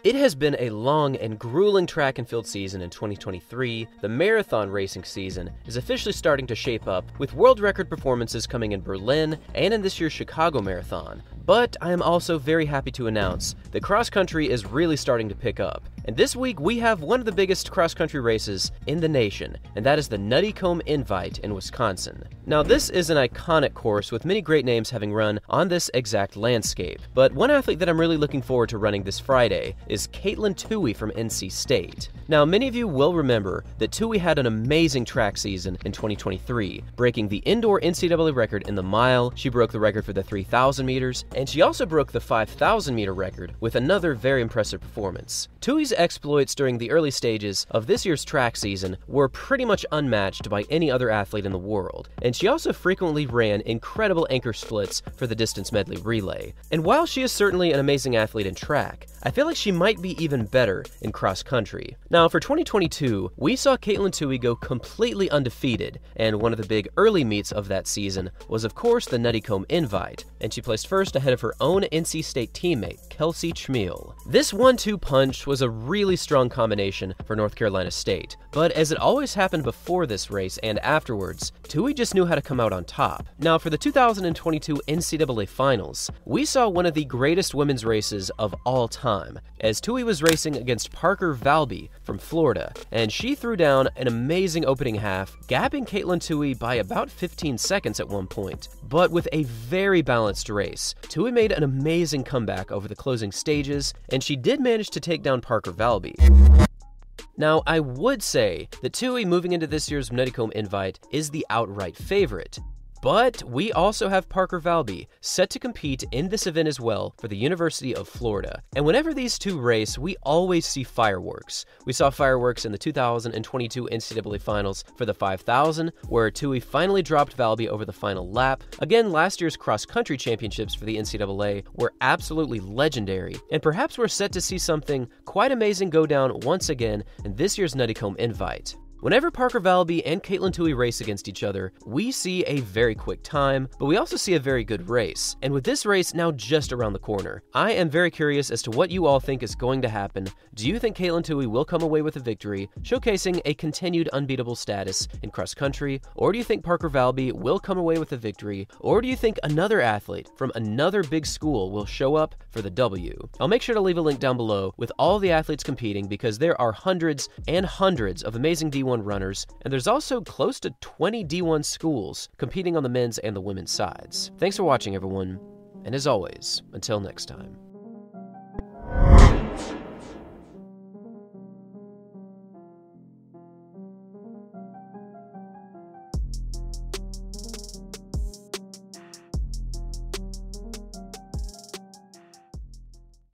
It has been a long and grueling track and field season in 2023. The marathon racing season is officially starting to shape up, with world record performances coming in Berlin and in this year's Chicago Marathon. But I am also very happy to announce that cross country is really starting to pick up. And this week we have one of the biggest cross-country races in the nation, and that is the Nuttycombe Invite in Wisconsin. Now this is an iconic course with many great names having run on this exact landscape, but one athlete that I'm really looking forward to running this Friday is Katelyn Tuohy from NC State. Now many of you will remember that Tuohy had an amazing track season in 2023, breaking the indoor NCAA record in the mile. She broke the record for the 3,000 meters, and she also broke the 5,000 meter record with another very impressive performance. Tuohy's exploits during the early stages of this year's track season were pretty much unmatched by any other athlete in the world, and she also frequently ran incredible anchor splits for the distance medley relay. And while she is certainly an amazing athlete in track, I feel like she might be even better in cross country. Now for 2022, we saw Katelyn Tuohy go completely undefeated, and one of the big early meets of that season was of course the Nuttycombe Invite, and she placed first ahead of her own NC State teammate, Kelsey Chmiel. This 1-2 punch was a really strong combination for North Carolina State, but as it always happened before this race and afterwards, Tuohy just knew how to come out on top. Now for the 2022 NCAA Finals, we saw one of the greatest women's races of all time, as Tuohy was racing against Parker Valby from Florida, and she threw down an amazing opening half, gapping Katelyn Tuohy by about 15 seconds at one point. But with a very balanced race, Tuohy made an amazing comeback over the closing stages, and she did manage to take down Parker Valby. Now, I would say that Tuohy moving into this year's Nuttycombe Invite is the outright favorite. But we also have Parker Valby set to compete in this event as well for the University of Florida. And whenever these two race, we always see fireworks. We saw fireworks in the 2022 NCAA Finals for the 5,000, where Tuohy finally dropped Valby over the final lap. Again, last year's cross-country championships for the NCAA were absolutely legendary, and perhaps we're set to see something quite amazing go down once again in this year's Nuttycombe Invite. Whenever Parker Valby and Katelyn Tuohy race against each other, we see a very quick time, but we also see a very good race. And with this race now just around the corner, I am very curious as to what you all think is going to happen. Do you think Katelyn Tuohy will come away with a victory, showcasing a continued unbeatable status in cross country? Or do you think Parker Valby will come away with a victory? Or do you think another athlete from another big school will show up for the W? I'll make sure to leave a link down below with all the athletes competing, because there are hundreds and hundreds of amazing D1 runners, and there's also close to 20 D1 schools competing on the men's and the women's sides. Thanks for watching, everyone, and as always, until next time.